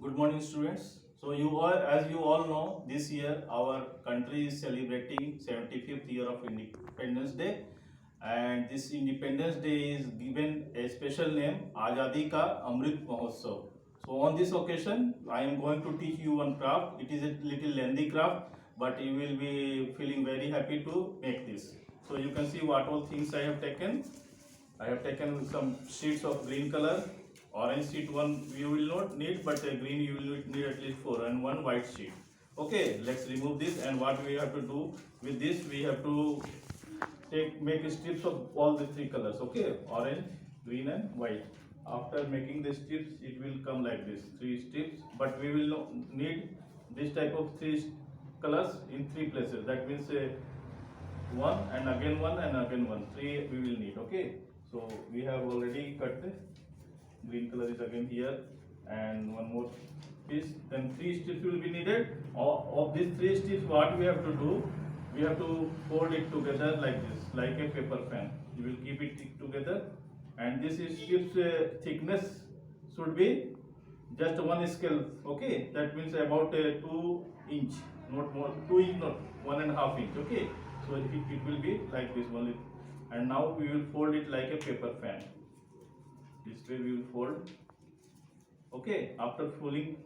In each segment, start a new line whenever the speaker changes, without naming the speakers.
Good morning, students. So as you all know, this year our country is celebrating 75th year of Independence Day, and this Independence Day is given a special name Azadi Ka Amrit Mahotsav. So on this occasion, I am going to teach you one craft. It is a little lengthy craft, but you will be feeling very happy to make this. So you can see what all things I have taken. I have taken some sheets of green color. Orange sheet one you will not need, but green you will need at least four, and one white sheet. Okay, let's remove this. And what we have to do with this, we have to make strips of all the three colors. Okay, orange, green, and white. After making the strips, it will come like this, three strips. But we will need this type of three colors in three places. That means one and again one and again one. Three we will need. Okay, so we have already cut the green color is again here, and one more piece. Then three strips will be needed. Of these three strips, what we have to do, we have to fold it together like this, like a paper fan. You will keep it together, and this strips thickness should be just one scale. Okay, that means about 2 inch, not more. 2 inch, not 1.5 inch. Okay, so it will be like this only. And now we will fold it like a paper fan. This way we will fold. Okay, after fully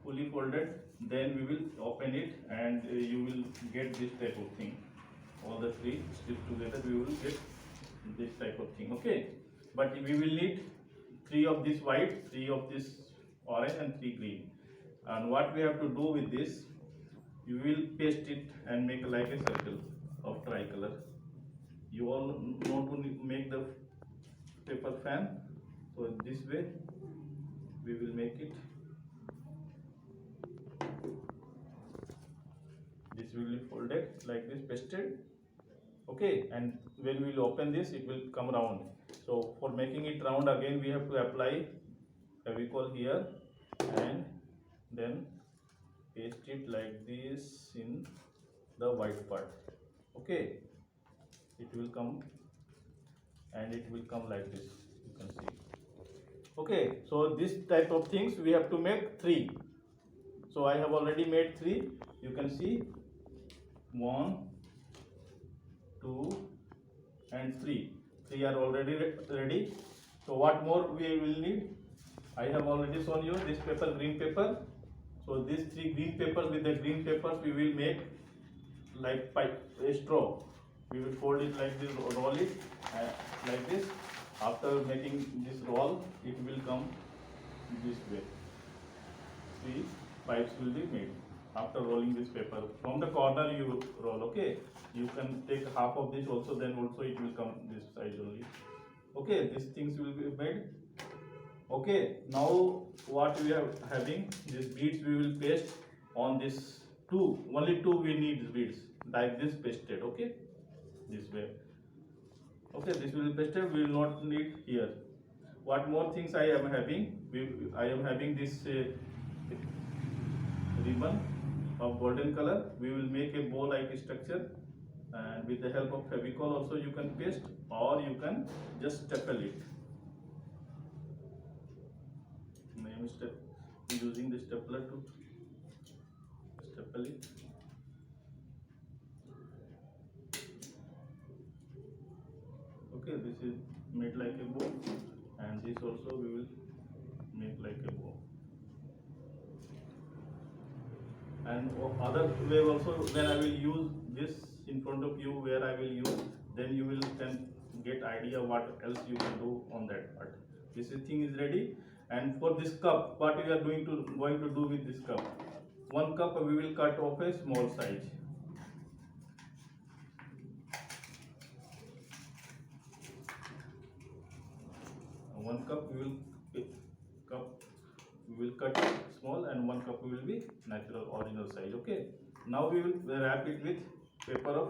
folded, then we will open it, and you will get this type of thing. All the three strips together, we will get this type of thing. Okay, but we will need three of this white, three of this orange, and three green. And what we have to do with this, you will paste it and make like a circle of tricolor. You all know to make the paper fan. So this way we will make it. This will be folded like this, pasted. Okay, and when we will open this, it will come round. So for making it round, again we have to apply Fevicol here, and then paste it like this in the white part. Okay, it will come, and it will come like this, you can see. Okay, so this type of things we have to make three. So I have already made three. You can see 1, 2, and 3. 3 are already ready. So what more we will need? I have already shown you this paper, green paper. So these three green papers, with the green papers we will make like pipe, a straw. We will fold it like this, roll it like this. After making this roll, it will come this way. Three pipes will be made after rolling this paper. From the corner you roll. Okay, you can take half of this also, then also it will come this side only. Okay, these things will be made. Okay, now what we are having, these beads we will paste on this two. Only two we need beads like this pasted. Okay, this way. Okay, this will be pasted. We will not need here. What more things I am having? I am having this ribbon of golden color. We will make a bow like structure, and with the help of Fevicol also you can paste, or you can just staple it. I am using the stapler to staple it. Okay, this is made like a bow, and this also we will make like a bow. And other way also, when I will use this in front of you, where I will use, then you will can get idea what else you can do on that part. This thing is ready. And for this cup, what we are going to do with this cup? One cup we will cut off a small size. One cup we will cut small, and one cup will be natural original size. Okay, now we will wrap it with paper of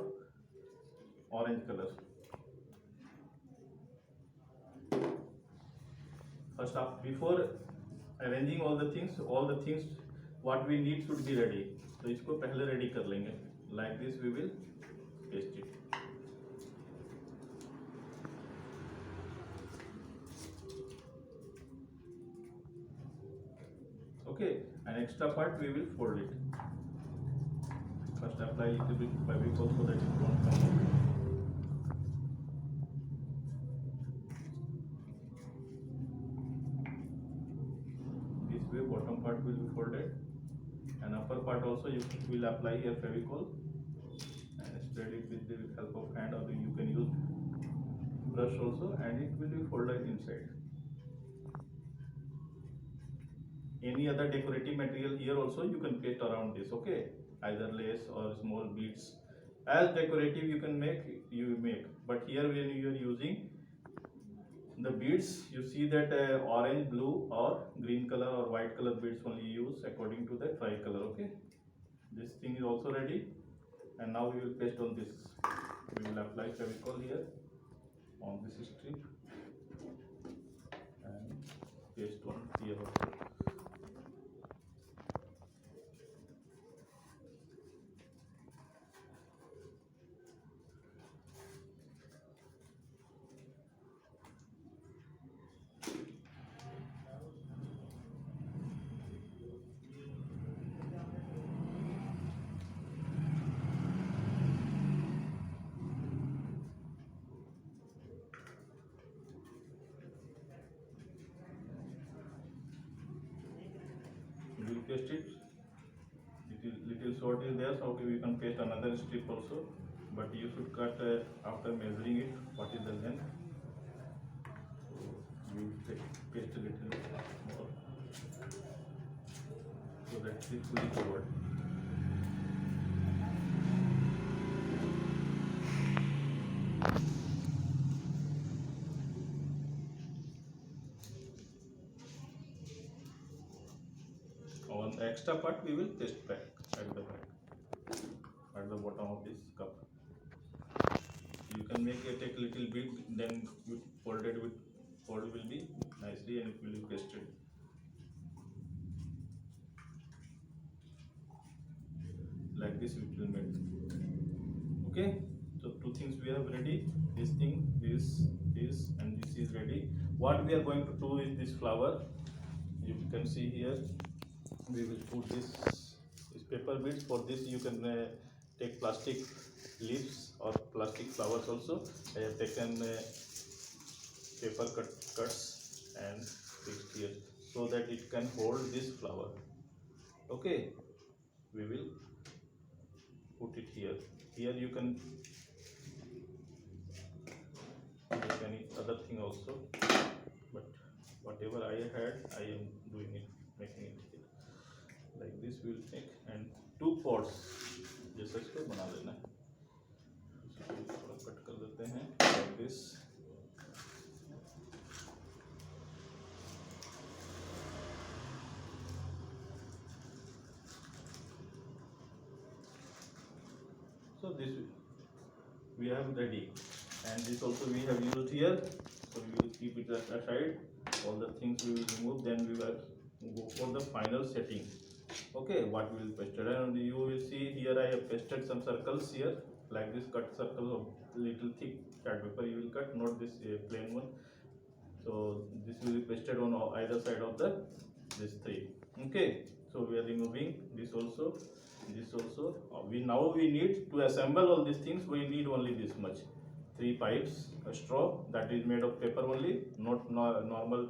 orange color. First up, before arranging all the things what we need should be ready. तो इसको पहले ready कर लेंगे. Like this we will paste it. Okay, and extra part we will fold it. First apply little bit Fevicol so that it won't come out. This way bottom part will be folded, and upper part also you will apply here Fevicol and spread it with the help of hand, or you can use brush also, and it will be folded inside. Any other decorative material here also you can paste around this. Okay, either lace or small beads, as decorative you can make, but here when you are using the beads, you see that orange, blue or green color or white color beads only use according to the tricolor. Okay, this thing is also ready, and now we will paste on this. We will apply Fevicol here on this strip and paste on here also. We will paste it. Little short is there, so okay, we can paste another strip also, but you should cut after measuring it what is the length. So we will paste a little more so that it is fully covered. On the extra part we will paste back at the bottom of this cup. You can take a little bit, then you fold will be nicely and it will be pasted. Like this it will make. Okay, so two things we have ready. This thing, this and this is ready. What we are going to do is this flower. You can see here. We will put this paper beads. For this you can take plastic leaves or plastic flowers also. I have taken paper cuts and fixed here so that it can hold this flower. Okay, we will put it here. Here you can make any other thing also, but whatever I had, I am doing it, making it here. Like this we will make, and two pots जैसा इसको बना लेना है. थोड़ा cut कर देते हैं like this. So this we have ready, and this also we have used here. So we will keep it aside. All the things we will remove. Then we will go for the final setting. Okay, what we will paste, and you will see here I have pasted some circles here, like this. Cut circle of little thick chart paper you will cut, not this plain one. So this will be pasted on either side of this three. Okay, so we are removing this also. We need to assemble all these things. We need only this much, 3 pipes, a straw that is made of paper only, not normal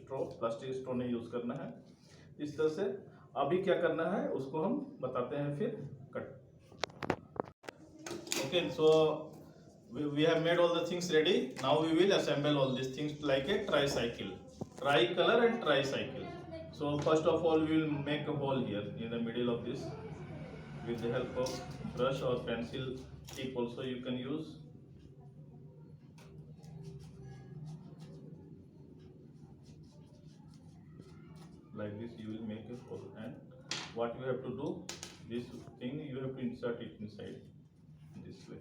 straw. Plastic straw नहीं use करना है. इस तरह से अभी क्या करना है उसको हम बताते हैं फिर cut. Okay, so we have made all the things ready. Now we will assemble all these things like a tricycle, tricolor and tricycle. So first of all we will make a hole here in the middle of this with the help of brush or pencil tip also you can use. Like this you will make a hole, and what you have to do, this thing you have to insert it inside this way.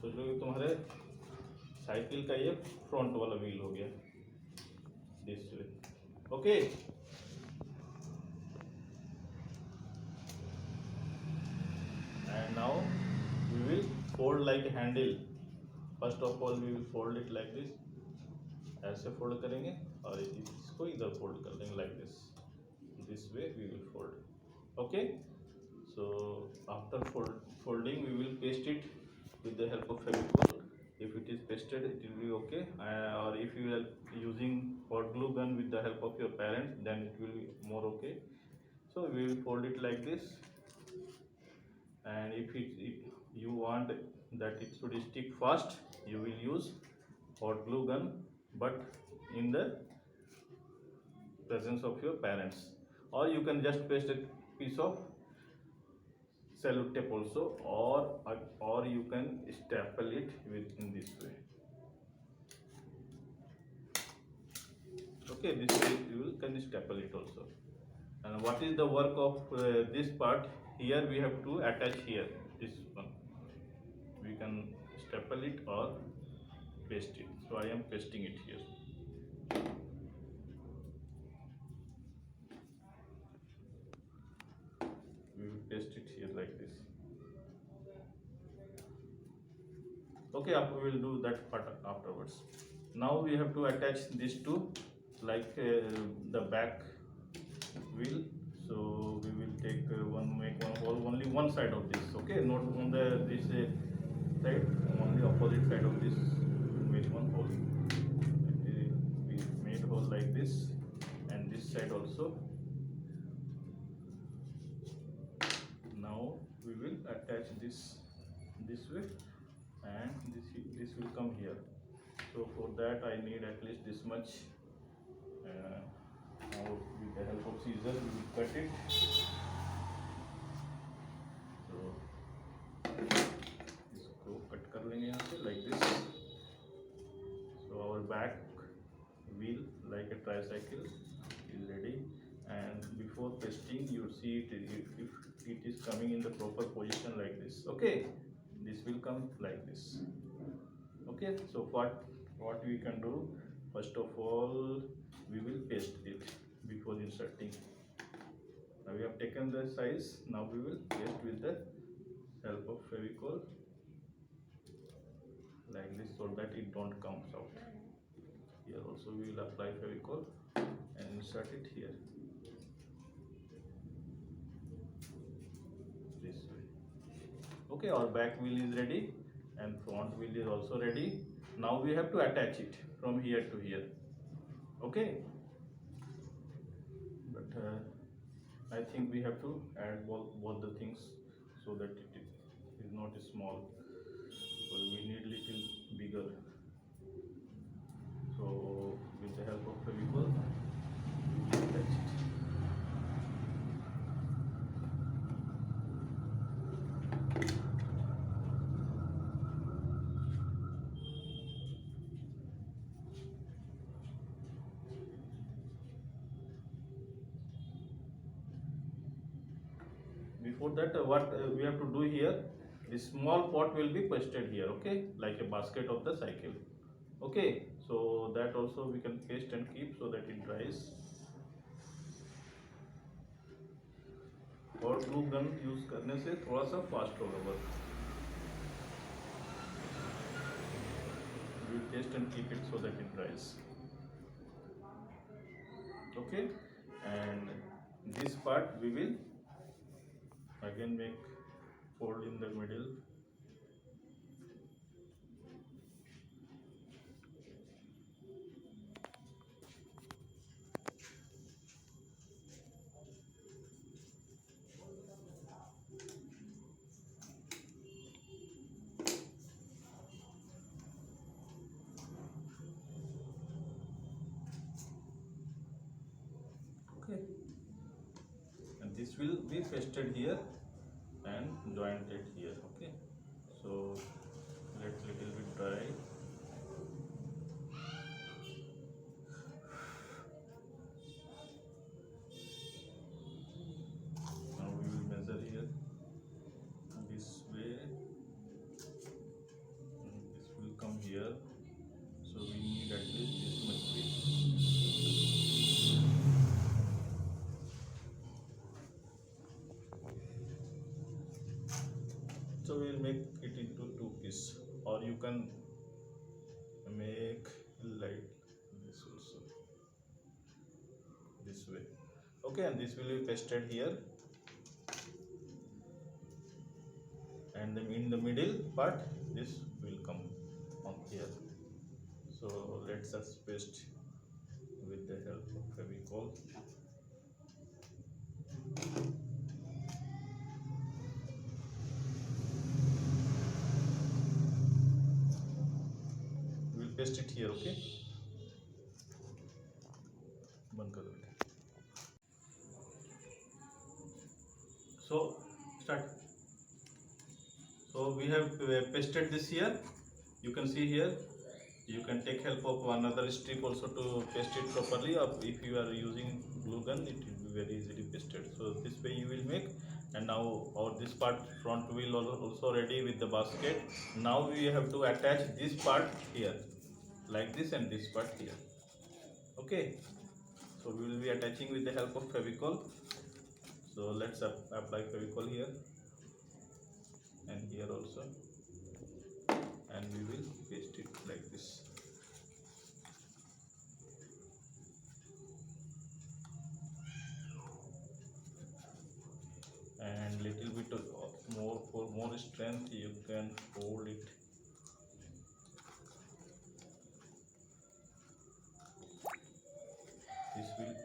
तो जो तुम्हारे cycle का ये front वाला wheel हो गया this way. Okay, and now we will fold like a handle first of all we will fold it like this, ऐसे fold करेंगे और इसको इधर फोल्ड कर देंगे like this way we will fold. Okay, so after folding we will paste it with the help of Fevicol. If it is pasted it will be okay, or if you are using hot glue gun with the help of your parents then it will be more okay. So we will fold it like this, and if you want that it should stick fast, you will use hot glue gun, but in the presence of your parents, or you can just paste a piece of celluloid tape also, or you can staple it with in this way. Okay, this way you can staple it also. And what is the work of this part? Here we have to attach here this one. We can staple it or paste it. So I am pasting it here. We will paste it here like this. Okay, we will do that part afterwards. Now we have to attach these two, like the back wheel. So we will take make one hole only one side of this. Okay, not on the this side, only opposite side of this. Make one hole. We made hole like this, and this side also. Now we will attach this way, and this will come here. So for that I need at least this much. Now with the help of scissors we will cut it. So इसको cut कर लेंगे यहाँ से like this. So our back wheel like a tricycle is ready, and before pasting you see it, if it is coming in the proper position like this. Okay, this will come like this. Okay, so what we can do, first of all we will paste it before inserting. Now we have taken the size, now we will paste with the help of Fevicol like this, so that it don't comes out. Here also we will apply Fevicol and insert it here this way. Okay, our back wheel is ready and front wheel is also ready. Now we have to attach it from here to here. Okay, but I think we have to add both the things so that it is not small, because we need little bigger. So with the help of Fevicol we will attach it. Before that what we have to do here, this small pot will be pasted here. Okay, like a basket of the cycle. Okay, so that also we can paste and keep so that it dries. और glue gun use करने से थोड़ा सा fast होगा work. We paste and keep it so that it dries. Okay, and this part we will again make fold in the middle. Okay, and this will be pasted here and jointed here. Okay, so let little bit dry. Now we will measure here this way, and this will come here, so we need at least this much weight. So we will make it into two pieces, or you can way. Okay, and this will be pasted here, and then in the middle part this will come on here. So let's just paste with the help of Fevicol. We will paste it here. Okay, बंद कर दो बेटा. So start. So we have pasted this here. You can see here. You can take help of another strip also to paste it properly. Or if you are using glue gun, it will be very easily pasted. So this way you will make. And now our this part front wheel also ready with the basket. Now we have to attach this part here, like this, and this part here. Okay. So we will be attaching with the help of Fevicol. So let's apply Fevicol here and here also, and we will paste it like this. And little bit of more, for more strength, you can hold it. This will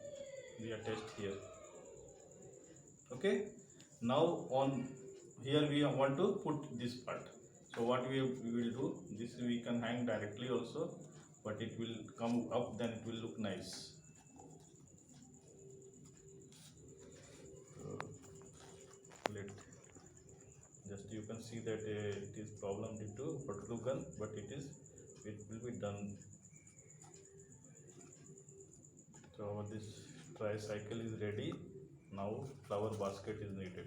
be attached here. Okay, now on here we want to put this part. So what we will do, this we can hang directly also, but it will come up, then it will look nice. So let just, you can see that it is problem due to hot glue gun, but it will be done. So this tricycle is ready. Now flower basket is needed.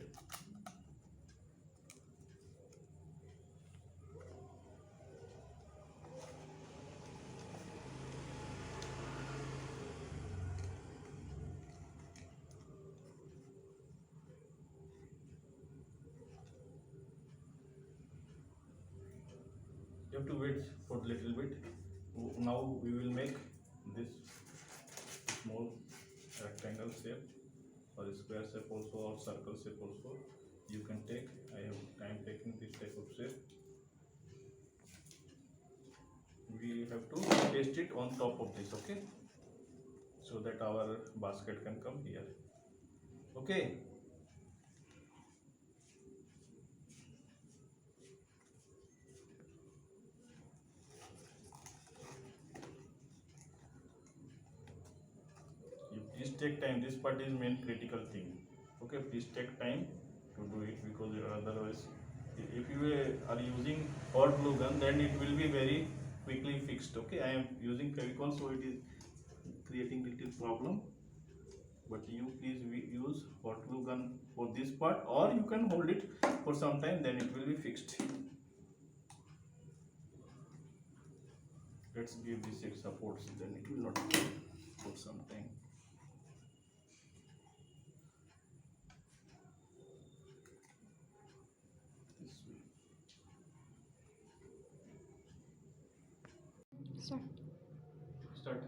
You have to wait for a little bit. Now we will make this small rectangle shape or square shape also, or circle shape also. You can take. I am taking this type of shape. We have to paste it on top of this. Okay, so that our basket can come here. Okay. Please take time. This part is main critical thing. Okay, please take time to do it, because otherwise, if you are using hot glue gun, then it will be very quickly fixed. Okay, I am using Fevicol, so it is creating little problem. But you please use hot glue gun for this part, or you can hold it for some time, then it will be fixed. Let's give this it supports, then it will not for some time. Start.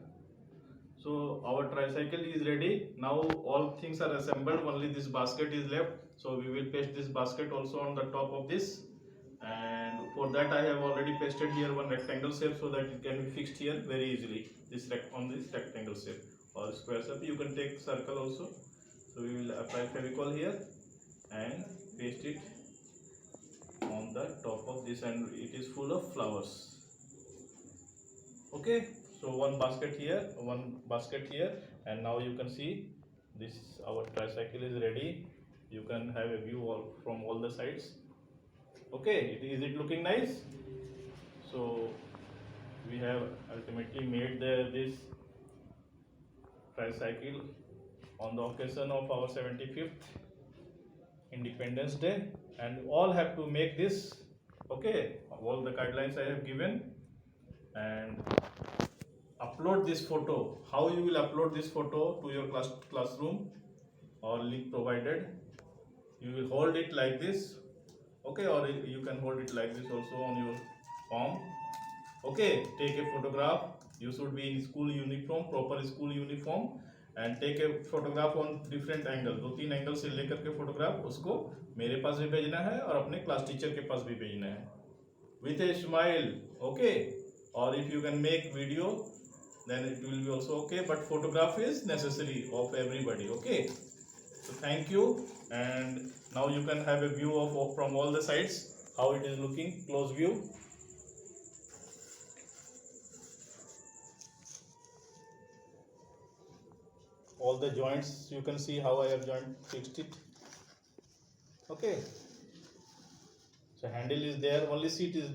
So our tricycle is ready. Now all things are assembled, only this basket is left. So we will paste this basket also on the top of this, and for that I have already pasted here one rectangle shape, so that it can be fixed here very easily. This on this rectangle shape or square shape. You can take circle also. So we will apply Fevicol here and paste it on the top of this, and it is full of flowers. Okay, so one basket here, and now you can see this, our tricycle is ready. You can have a view from all the sides. Okay, is it looking nice? So we have ultimately made this tricycle on the occasion of our 75th Independence Day, and all have to make this. Okay, all the guidelines I have given, and upload this photo. How you will upload this photo to your classroom, or link provided. You will hold it like this. Okay, or you can hold it like this also on your palm. Okay, take a photograph. You should be in school uniform, proper school uniform, and take a photograph on different angle, 2-3 angle से लेकर के photograph उसको मेरे पास भी भेजना है और अपने क्लास टीचर के पास भी भेजना है विथ ए स्माइल, ओके। और if you can make video then it will be also okay, but photograph is necessary of everybody, okay. So thank you, and now you can have a view of from all the sides how it is looking, close view. All the joints you can see how I have fixed it, okay. So handle is there, only seat is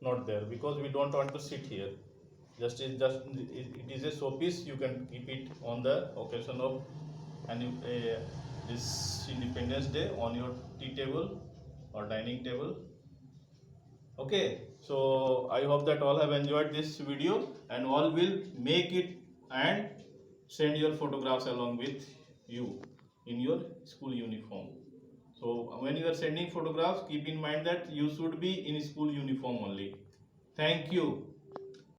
not there because we don't want to sit here. Just it is a showpiece. You can keep it on the occasion of this Independence Day on your tea table or dining table, okay. So I hope that all have enjoyed this video and all will make it and send your photographs along with you in your school uniform. So when you are sending photographs, keep in mind that you should be in school uniform only. Thank you.